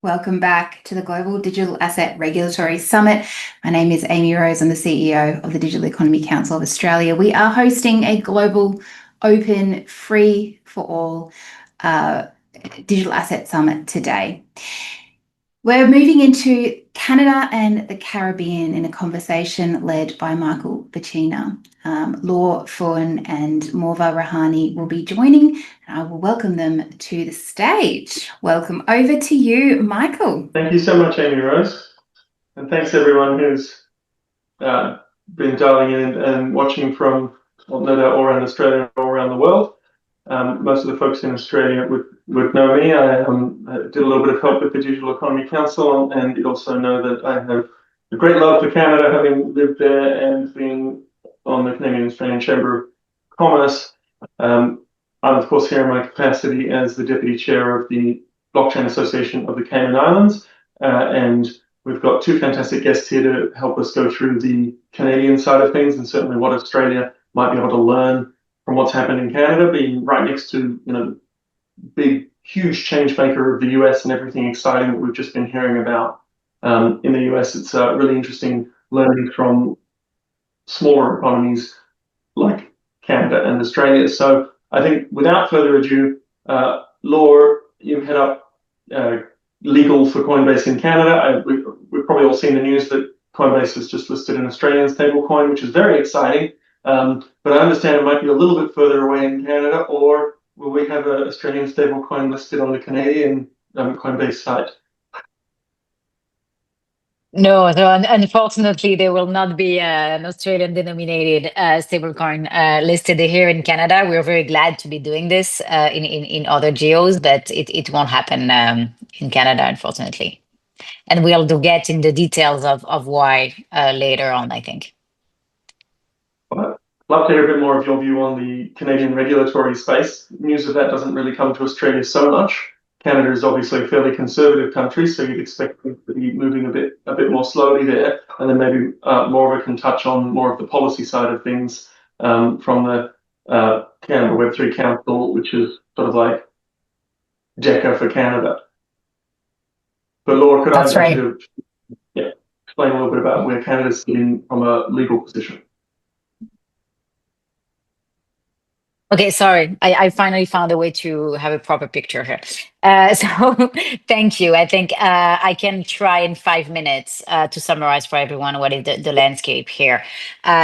Welcome back to the Global Digital Asset Regulatory Summit. My name is Amy Rose. I'm the CEO of the Digital Economy Council of Australia. We are hosting a global, open, free for all digital asset summit today. We're moving into Canada and the Caribbean in a conversation led by Michael Bacina. Laure Fouin and Morva Rohani will be joining, and I will welcome them to the stage. Welcome over to you, Michael. Thank you so much, Amy Rose. And thanks everyone who's been dialing in and watching from, well, no doubt all around Australia and all around the world. Most of the folks in Australia would know me. I did a little bit of help with the Digital Economy Council, and you'd also know that I have a great love for Canada, having lived there and been on the Canadian Australian Chamber of Commerce. I'm of course here in my capacity as the Deputy Chair of the Blockchain Association of the Cayman Islands, and we've got two fantastic guests here to help us go through the Canadian side of things and certainly what Australia might be able to learn from what's happened in Canada, being right next to, big, huge change maker of the US and everything exciting that we've just been hearing about in the US. It's really interesting learning from smaller economies like Canada and Australia. So I think without further ado, Laure, you head up legal for Coinbase in Canada. We've probably all seen the news that Coinbase has just listed an Australian stablecoin, which is very exciting. But I understand it might be a little bit further away in Canada, or will we have an Australian stablecoin listed on the Canadian Coinbase site? No, so unfortunately, there will not be an Australian denominated stablecoin listed here in Canada. We're very glad to be doing this in other geos, but it won't happen in Canada, unfortunately. And we'll get in the details of why later on, I think. Well, I'd love to hear a bit more of your view on the Canadian regulatory space. News of that doesn't really come to Australia so much. Canada is obviously a fairly conservative country, so you'd expect things to be moving a bit more slowly there. And then maybe Morva can touch on more of the policy side of things from the Canada Web3 Council, which is sort of like DECA for Canada. But Laure, could That's I right. you to explain a little bit about where Canada's sitting from a legal position? Okay, sorry. I finally found a way to have a proper picture here. So thank you. I think I can try in 5 minutes to summarize for everyone what is the landscape here.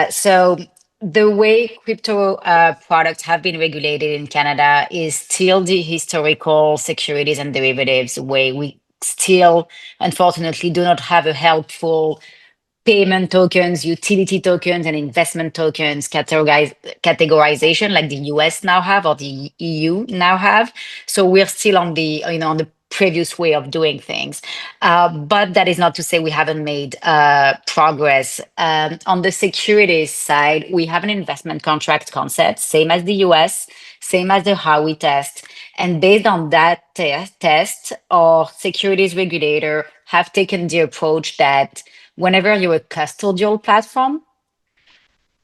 So the way crypto products have been regulated in Canada is still the historical securities and derivatives way. We still, unfortunately, do not have a helpful payment tokens, utility tokens, and investment tokens categorization like the US now have or the EU now have. So we're still on the on the previous way of doing things. But that is not to say we haven't made progress. On the securities side, we have an investment contract concept, same as the US, same as the Howey test. And based on that test, our securities regulator have taken the approach that whenever you're a custodial platform,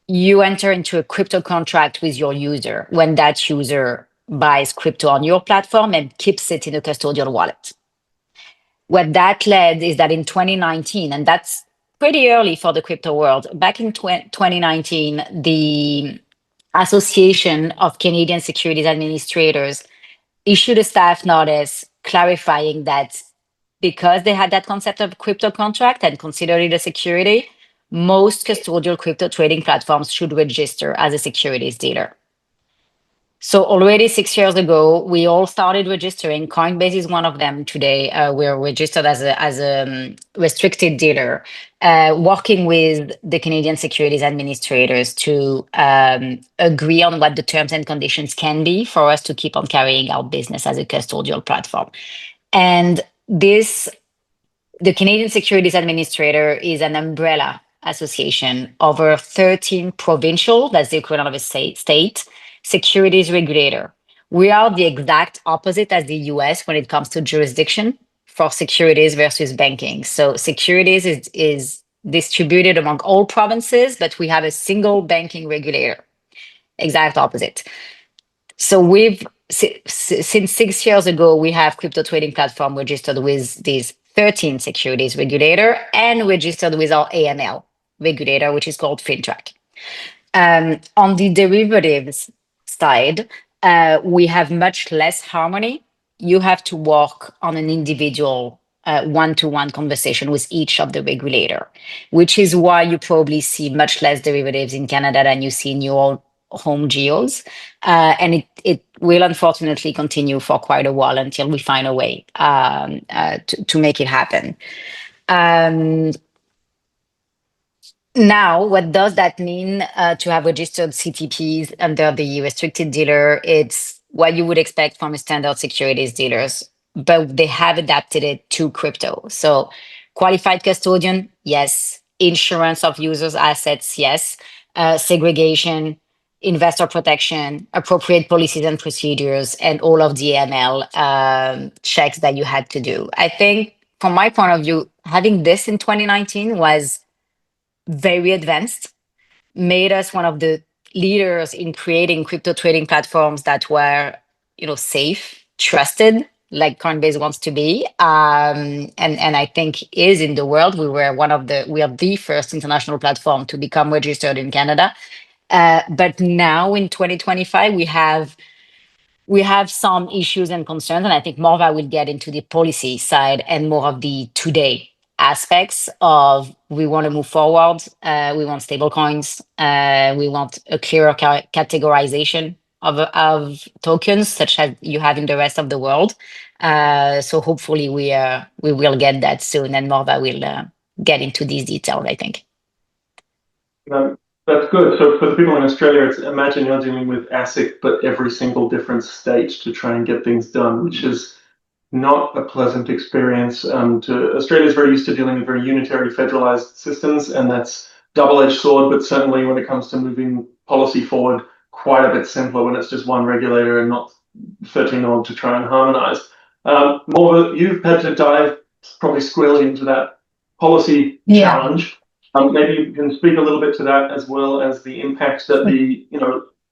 you enter into a crypto contract with your user when that user buys crypto on your platform and keeps it in a custodial wallet. What that led is that in 2019, and that's pretty early for the crypto world, back in 2019, the Association of Canadian Securities Administrators issued a staff notice clarifying that because they had that concept of crypto contract and considered it a security, most custodial crypto trading platforms should register as a securities dealer. So already 6 years ago, we all started registering. Coinbase is one of them today. We're registered as a restricted dealer, working with the Canadian Securities Administrators to agree on what the terms and conditions can be for us to keep on carrying our business as a custodial platform. And the Canadian Securities Administrator is an umbrella association over 13 provincial, that's the equivalent of a state, securities regulator. We are the exact opposite as the US when it comes to jurisdiction for securities versus banking. So securities is distributed among all provinces, but we have a single banking regulator. Exact opposite. So we've since 6 years ago, we have crypto trading platform registered with these 13 securities regulator and registered with our AML regulator, which is called FinTrack. On the derivatives side, we have much less harmony. You have to work on an individual one-to-one conversation with each of the regulator, which is why you probably see much less derivatives in Canada than you see in your home geos. And it will unfortunately continue for quite a while until we find a way to make it happen. Now, what does that mean to have registered CTPs under the restricted dealer? It's what you would expect from a standard securities dealers, but they have adapted it to crypto. So qualified custodian, yes. Insurance of users' assets, yes. Segregation, investor protection, appropriate policies and procedures, and all of the AML checks that you had to do. I think from my point of view, having this in 2019 was very advanced, made us one of the leaders in creating crypto trading platforms that were, safe, trusted, like Coinbase wants to be, and I think is in the world. We are the first international platform to become registered in Canada. But now in 2025, we have some issues and concerns, and I think Morva will get into the policy side and more of the today aspects of we want to move forward. We want stable coins. We want a clearer categorization of tokens, such as you have in the rest of the world. So hopefully we will get that soon, and Morva will get into these details, I think. That's good. So for the people in Australia, it's imagine you're dealing with ASIC, but every single different state to try and get things done, which is not a pleasant experience. Australia's very used to dealing with very unitary federalized systems, and that's double-edged sword, but certainly when it comes to moving policy forward, quite a bit simpler when it's just one regulator and not 13 odd to try and harmonize. Morva, you've had to dive probably squarely into that policy challenge. Maybe you can speak a little bit to that, as well as the impact that the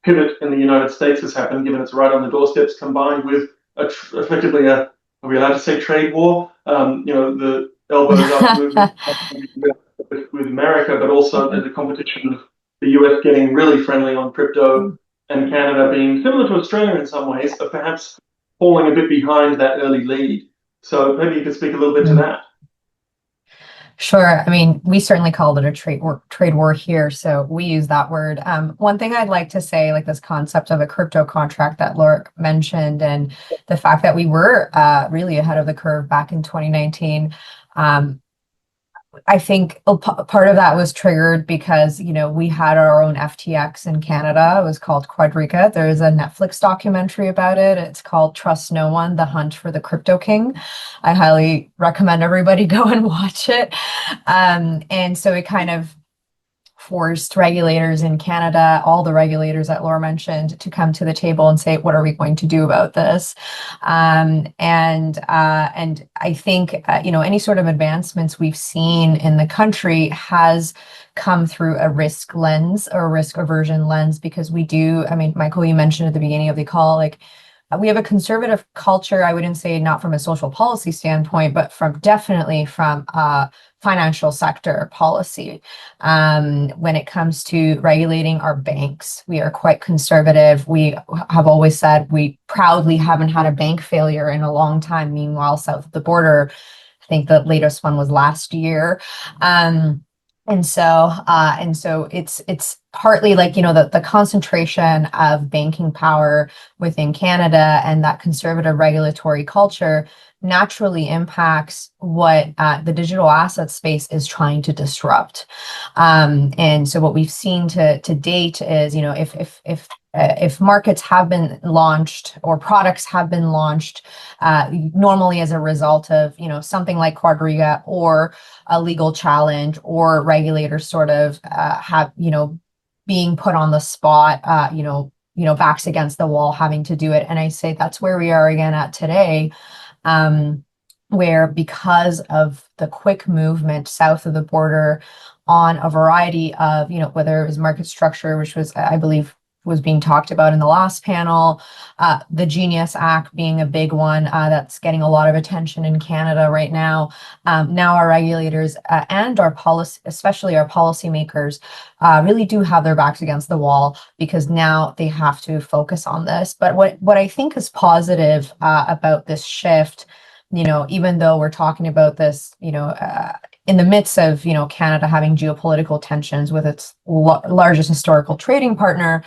pivot in the United States has happened, given it's right on the doorsteps, combined with effectively are we allowed to say trade war? The elbows up movement with America, but also the competition of the US getting really friendly on crypto, and Canada being similar to Australia in some ways, but perhaps falling a bit behind that early lead. So maybe you could speak a little bit to that. Sure. I mean, we certainly called it a trade war here, so we use that word. One thing I'd like to say, like this concept of a crypto contract that Laure mentioned, and the fact that we were really ahead of the curve back in 2019. I think part of that was triggered because, we had our own FTX in Canada. It was called Quadriga. There's a Netflix documentary about it. It's called Trust No One, The Hunt for the Crypto King. I highly recommend everybody go and watch it. And so it kind of forced regulators in Canada, all the regulators that Laure mentioned, to come to the table and say, what are we going to do about this? And I think, any sort of advancements we've seen in the country has come through a risk lens or risk aversion lens, because Michael, you mentioned at the beginning of the call, we have a conservative culture. I wouldn't say not from a social policy standpoint, but definitely from financial sector policy. When it comes to regulating our banks, we are quite conservative. We have always said we proudly haven't had a bank failure in a long time. Meanwhile, south of the border, I think the latest one was last year. And so it's partly the concentration of banking power within Canada and that conservative regulatory culture naturally impacts what the digital asset space is trying to disrupt. And so what we've seen to date is, if markets have been launched or products have been launched, normally as a result of, something like Quadriga or a legal challenge, or regulators sort of being put on the spot, backs against the wall, having to do it. And I say that's where we are again at today, where because of the quick movement south of the border on a variety of, whether it was market structure, which was, I believe, was being talked about in the last panel, the Genius Act being a big one that's getting a lot of attention in Canada right now. Now our regulators and our policy, especially our policymakers, really do have their backs against the wall because now they have to focus on this. But what I think is positive about this shift, even though we're talking about this, in the midst of, Canada having geopolitical tensions with its largest historical trading partner,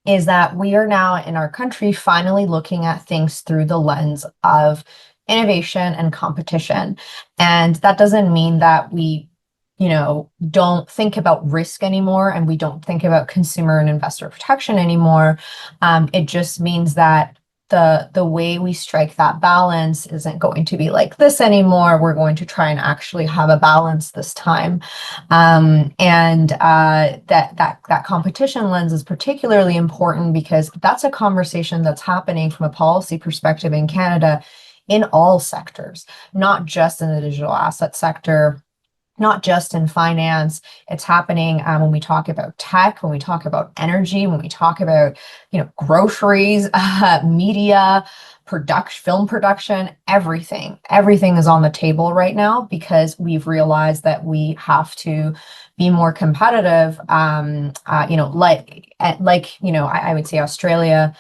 is that we are now in our country finally looking at things through the lens of innovation and competition. And that doesn't mean that we, don't think about risk anymore and we don't think about consumer and investor protection anymore. It just means that the way we strike that balance isn't going to be like this anymore. We're going to try and actually have a balance this time. That competition lens is particularly important because that's a conversation that's happening from a policy perspective in Canada in all sectors, not just in the digital asset sector, not just in finance. It's happening when we talk about tech, when we talk about energy, when we talk about, groceries, media, film production, everything is on the table right now because we've realized that we have to be more competitive. I would say Australia,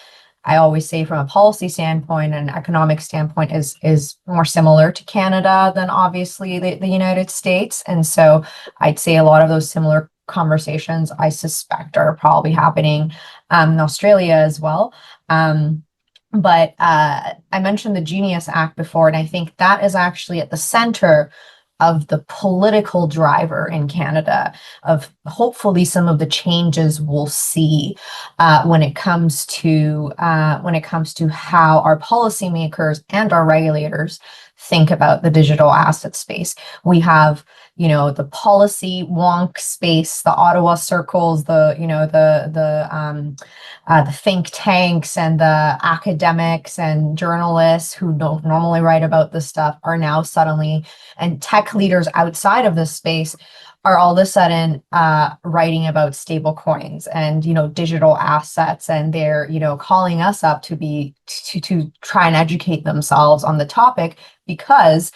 I always say from a policy standpoint and economic standpoint is more similar to Canada than obviously the United States. And so I'd say a lot of those similar conversations I suspect are probably happening in Australia as well. But I mentioned the Genius Act before, and I think that is actually at the center of the political driver in Canada of hopefully some of the changes we'll see when it comes to how our policymakers and our regulators think about the digital asset space. We have, the policy wonk space, the Ottawa circles, the think tanks and the academics and journalists who don't normally write about this stuff are now suddenly, and tech leaders outside of this space are all of a sudden writing about stable coins and digital assets, and they're calling us up to try and educate themselves on the topic because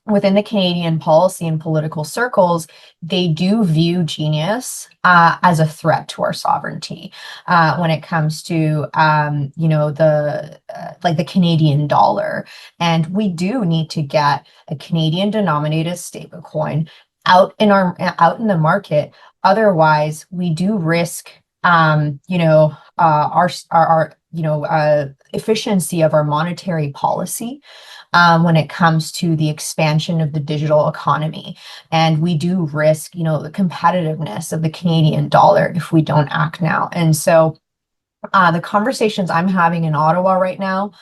within the Canadian policy and political circles, they do view Genius as a threat to our sovereignty when it comes to the Canadian dollar, and we do need to get a Canadian denominated stablecoin out in the market. Otherwise, we do risk our efficiency of our monetary policy when it comes to the expansion of the digital economy. And we do risk, the competitiveness of the Canadian dollar if we don't act now. And so the conversations I'm having in Ottawa right now,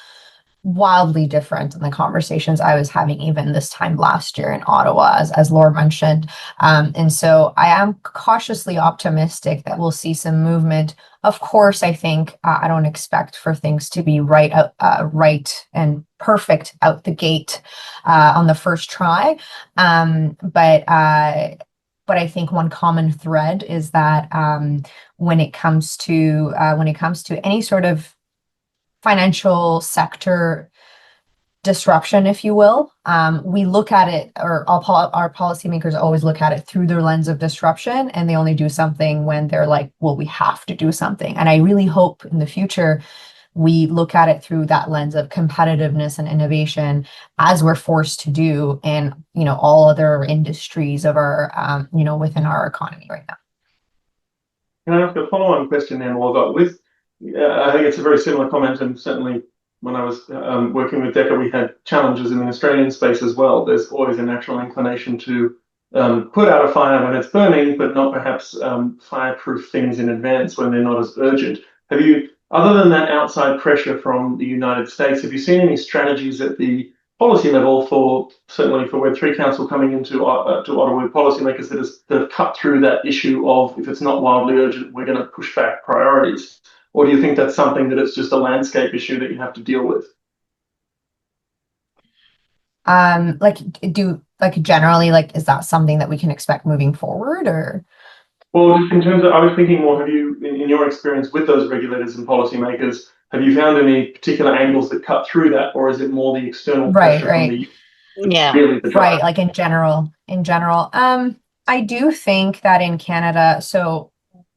wildly different than the conversations I was having even this time last year in Ottawa, as Laure mentioned. And so I am cautiously optimistic that we'll see some movement. Of course, I think I don't expect for things to be right and perfect out the gate on the first try. But I think one common thread is that when it comes to any sort of financial sector disruption, if you will, we look at it, or our policymakers always look at it through their lens of disruption, and they only do something when they're like, well, we have to do something. And I really hope in the future we look at it through that lens of competitiveness and innovation, as we're forced to do in all other industries of our within our economy right now. Can I ask a follow-on question then, Morva? I think it's a very similar comment, and certainly when I was working with DECA, we had challenges in the Australian space as well. There's always a natural inclination to put out a fire when it's burning, but not perhaps fireproof things in advance when they're not as urgent. Have you, other than that outside pressure from the United States, have you seen any strategies at the policy level certainly for Web3 Council coming into Ottawa with policymakers that have cut through that issue of, if it's not wildly urgent, we're going to push back priorities? Or do you think that's something that it's just a landscape issue that you have to deal with? Generally, is that something that we can expect moving forward, or? Well, just in terms of, I was thinking more, have you, in your experience with those regulators and policymakers, have you found any particular angles that cut through that, or is it more the external Right, pressure from right. the US that's Yeah. really the Right, driver? like in general. I do think that in Canada, so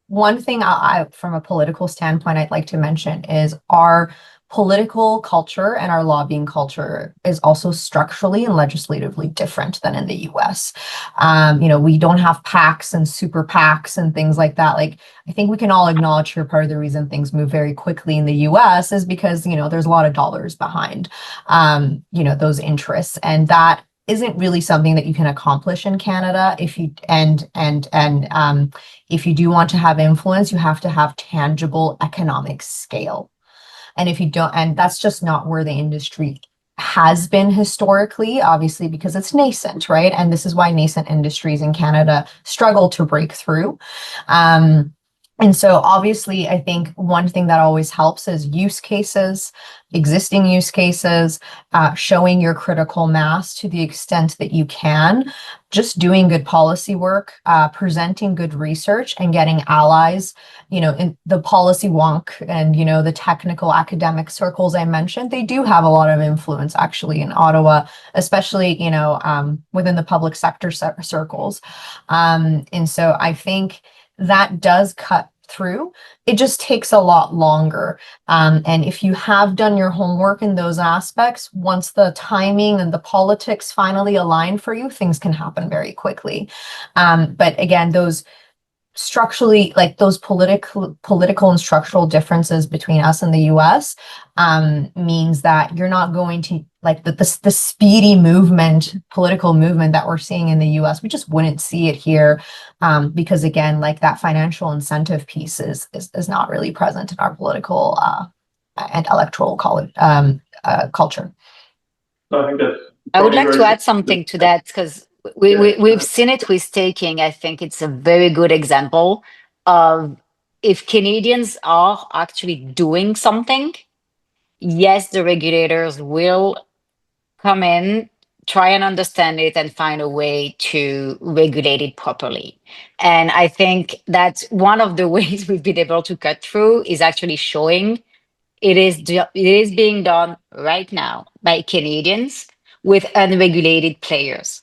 one thing from a political standpoint, I'd like to mention is our political culture and our lobbying culture is also structurally and legislatively different than in the US. We don't have PACs and super PACs and things like that. Like, I think we can all acknowledge here part of the reason things move very quickly in the US is because, there's a lot of dollars behind, those interests. And that isn't really something that you can accomplish in Canada if you if you do want to have influence, you have to have tangible economic scale. And if you don't, and that's just not where the industry has been historically, obviously, because it's nascent, right? And this is why nascent industries in Canada struggle to break through. And so obviously, I think one thing that always helps is use cases, existing use cases, showing your critical mass to the extent that you can, just doing good policy work, presenting good research and getting allies, in the policy wonk and, the technical academic circles I mentioned, they do have a lot of influence actually in Ottawa, especially, within the public sector circles. And so I think that does cut through. It just takes a lot longer. And if you have done your homework in those aspects, once the timing and the politics finally align for you, things can happen very quickly. But again, those structurally, like those political and structural differences between us and the US means that you're not going to like the speedy political movement that we're seeing in the US. We just wouldn't see it here because again, like that financial incentive piece is not really present in our political and electoral culture. I think that's I would probably like very to add something to that because we've seen it with staking. I think it's a very good example of if Canadians are actually doing something, yes, the regulators will come in, try and understand it, and find a way to regulate it properly. And I think that's one of the ways we've been able to cut through is actually showing it is being done right now by Canadians with unregulated players.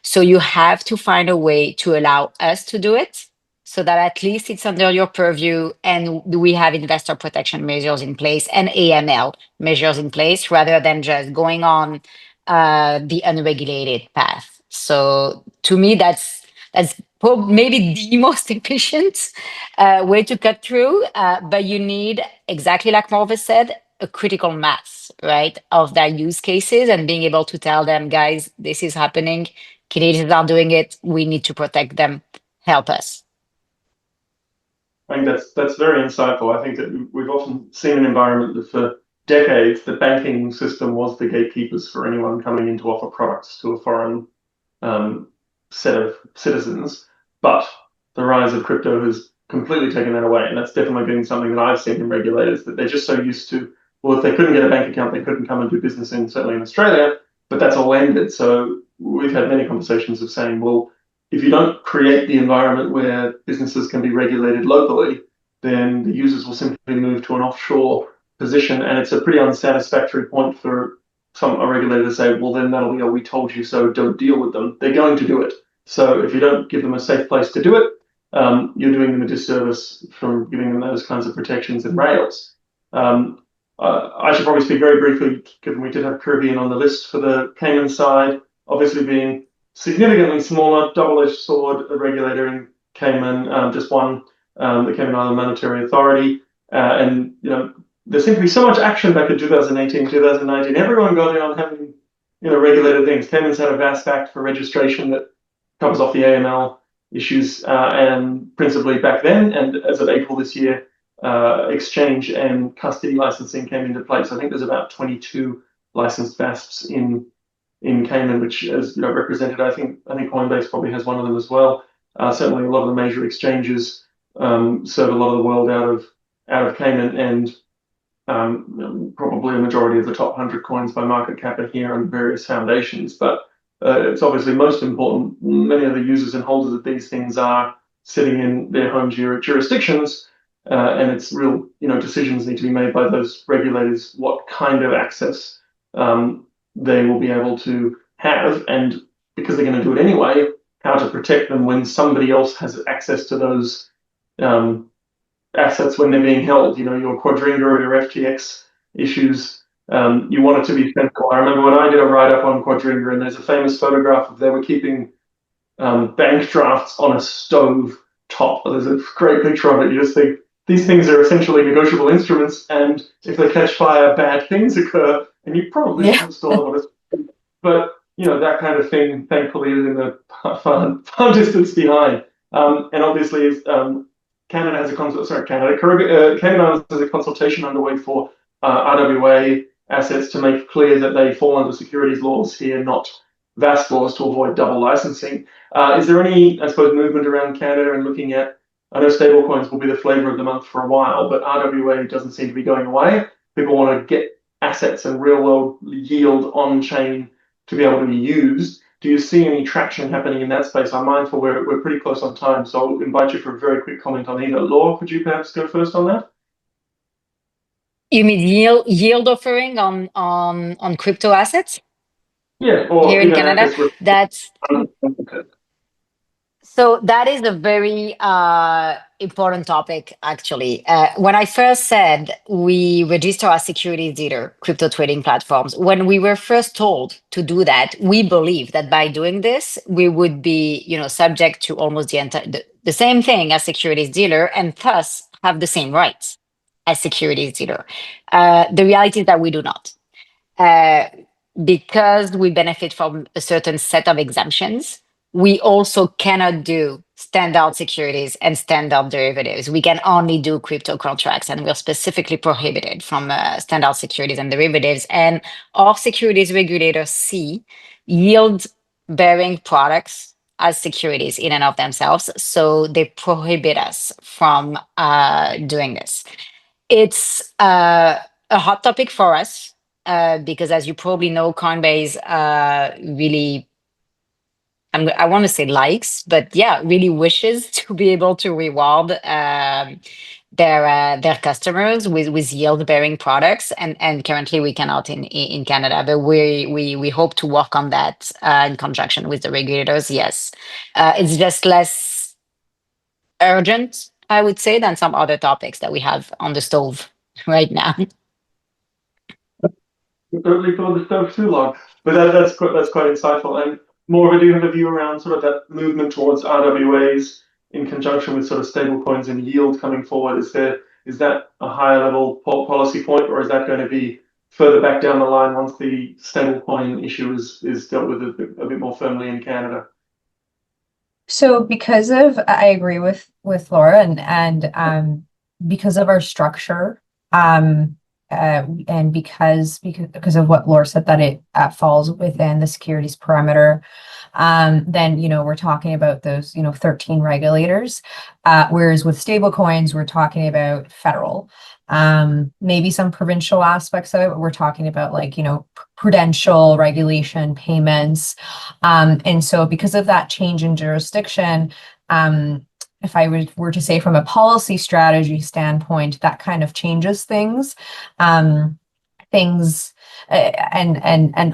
So you have to find a way to allow us to do it so that at least it's under your purview and we have investor protection measures in place and AML measures in place rather than just going on the unregulated path. So to me, that's maybe the most efficient way to cut through. But you need, exactly like Morva said, a critical mass, right, of their use cases and being able to tell them, guys, this is happening. Canadians are doing it. We need to protect them. Help us. I think that's very insightful. I think that we've often seen an environment that for decades the banking system was the gatekeepers for anyone coming in to offer products to a foreign set of citizens. But the rise of crypto has completely taken that away, and that's definitely been something that I've seen in regulators that they're just so used to. Well, if they couldn't get a bank account, they couldn't come and do business certainly in Australia. But that's all ended. So we've had many conversations of saying, well, if you don't create the environment where businesses can be regulated locally, then the users will simply move to an offshore position. And it's a pretty unsatisfactory point for a regulator to say, well, then that'll be a we told you so, don't deal with them. They're going to do it. So if you don't give them a safe place to do it, you're doing them a disservice from giving them those kinds of protections and rails. I should probably speak very briefly, given we did have Caribbean on the list for the Cayman side, obviously being significantly smaller, double-edged sword, a regulator in Cayman, just one, the Cayman Island Monetary Authority. And, there seemed to be so much action back in 2018, 2019. Everyone got in on having, regulated things. Cayman's had a vast act for registration that covers off the AML issues, and principally back then, and as of April this year, exchange and custody licensing came into place. I think there's about 22 licensed VASPs in Cayman, which is represented. I think Coinbase probably has one of them as well. Certainly, a lot of the major exchanges serve a lot of the world out of Cayman, and probably a majority of the top 100 coins by market cap are here and various foundations. But it's obviously most important. Many of the users and holders of these things are sitting in their home jurisdictions, and it's real, decisions need to be made by those regulators what kind of access they will be able to have, and because they're going to do it anyway, how to protect them when somebody else has access to those assets when they're being held. Your Quadriga or your FTX issues. You want it to be sensible. I remember when I did a write-up on Quadriga, and there's a famous photograph of they were keeping bank drafts on a stove top. There's a great picture of it. You just think these things are essentially negotiable instruments, and if they catch fire, bad things occur, and you probably should store them on a stove. But that kind of thing, thankfully, is in the far distance behind. And obviously, Canada has a Cayman Islands has a consultation underway for RWA assets to make clear that they fall under securities laws here, not VASP laws, to avoid double licensing. Is there any, I suppose, movement around Canada and looking at, I know stablecoins will be the flavor of the month for a while, but RWA doesn't seem to be going away. People want to get assets and real world yield on chain to be able to be used. Do you see any traction happening in that space? I'm mindful we're pretty close on time, so I'll invite you for a very quick comment on either. Laure, could you perhaps go first on that? You mean yield offering on crypto assets? Yeah, or here in Canada? That's okay. So that is a very important topic, actually. When I first said we register our securities dealer, crypto trading platforms, when we were first told to do that, we believed that by doing this, we would be, subject to almost the same thing as securities dealer, and thus have the same rights as securities dealer. The reality is that we do not. Because we benefit from a certain set of exemptions, we also cannot do standard securities and standard derivatives. We can only do crypto contracts, and we're specifically prohibited from standard securities and derivatives. And our securities regulators see yield-bearing products as securities in and of themselves, so they prohibit us from doing this. It's a hot topic for us because, as you probably know, Coinbase really, I want to say likes, but yeah, really wishes to be able to reward their customers with yield-bearing products, and currently we cannot in Canada, but we hope to work on that in conjunction with the regulators. Yes, it's just less urgent, I would say, than some other topics that we have on the stove right now. Don't leave it on the stove too long, but that's quite insightful. And Morva, do you have a view around sort of that movement towards RWAs in conjunction with sort of stable coins and yield coming forward? Is that a higher level policy point, or is that going to be further back down the line once the stable coin issue is dealt with a bit more firmly in Canada? So I agree with Laura, and because of our structure, and because of what Laura said, that it falls within the securities parameter, then we're talking about those 13 regulators, whereas with stablecoins we're talking about federal, maybe some provincial aspects of it, but we're talking about prudential regulation, payments, and so because of that change in jurisdiction, if I were to say from a policy strategy standpoint, that kind of changes things, and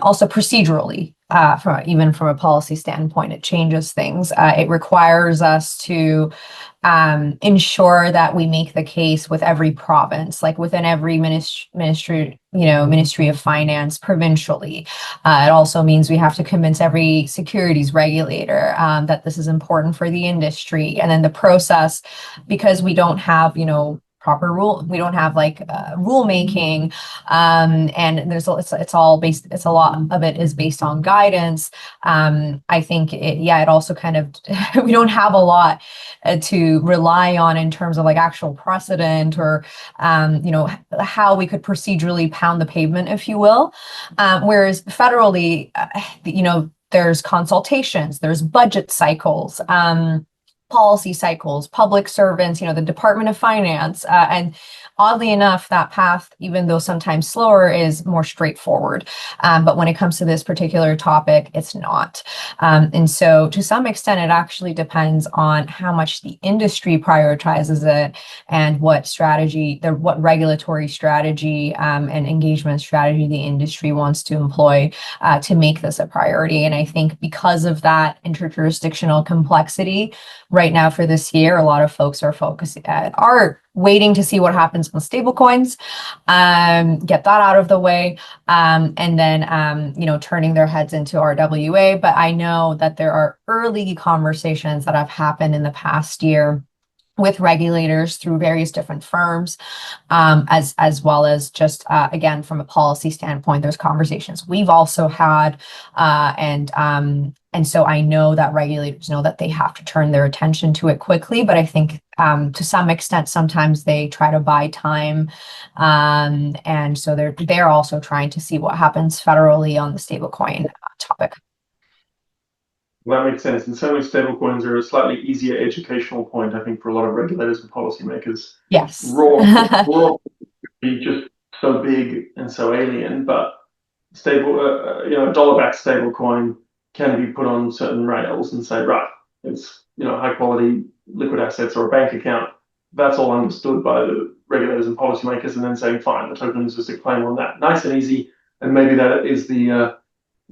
also procedurally, from a policy standpoint, it changes things. It requires us to ensure that we make the case with every province, like within every ministry of finance provincially. It also means we have to convince every securities regulator that this is important for the industry. And then the process, because we don't have, proper we don't have rulemaking, and it's a lot of it is based on guidance. I think it also kind of we don't have a lot to rely on in terms of actual precedent or how we could procedurally pound the pavement, if you will, whereas federally, there's consultations, there's budget cycles, policy cycles, public servants, the Department of Finance, and oddly enough, that path, even though sometimes slower, is more straightforward. But when it comes to this particular topic, it's not. And so to some extent, it actually depends on how much the industry prioritizes it and what regulatory strategy and engagement strategy the industry wants to employ to make this a priority. And I think because of that interjurisdictional complexity, right now for this year, a lot of folks are waiting to see what happens with stablecoins, get that out of the way, and then turning their heads into RWA. But I know that there are early conversations that have happened in the past year with regulators through various different firms, as well as just again from a policy standpoint, there's conversations we've also had, and so I know that regulators know that they have to turn their attention to it quickly. But I think to some extent, sometimes they try to buy time, and so they're also trying to see what happens federally on the stablecoin topic. Well, that makes sense. And certainly stablecoins are a slightly easier educational point, I think, for a lot of regulators and policymakers. Yes. Raw be just so big and so alien, but a dollar-backed stablecoin can be put on certain rails and say, right, it's high quality liquid assets or a bank account. That's all understood by the regulators and policymakers, and then saying, fine, the token is just a claim on that. Nice and easy, and maybe that is the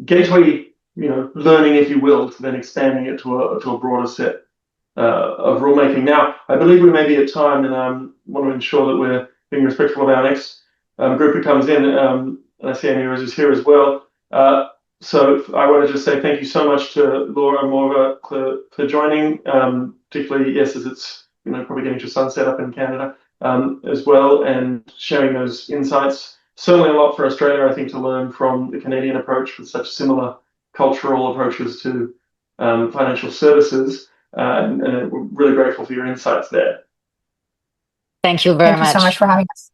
gateway, learning, if you will, to then expanding it to a broader set of rulemaking. Now, I believe we may be at time, and want to ensure that we're being respectful of our next group who comes in. And I see Amy Rose is here as well. So I want to just say thank you so much to Laura and Morva for joining, particularly, yes, as it's probably getting to sunset up in Canada as well, and sharing those insights. Certainly a lot for Australia, I think, to learn from the Canadian approach with such similar cultural approaches to financial services, and we're really grateful for your insights there. Thank you very much. Thank you so much for having us.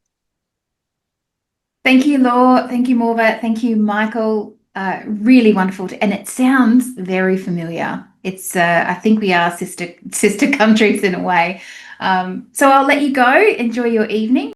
Thank you, Laure. Thank you, Morva. Thank you, Michael. Really wonderful, and it sounds very familiar. It's I think we are sister countries in a way. So I'll let you go. Enjoy your evening.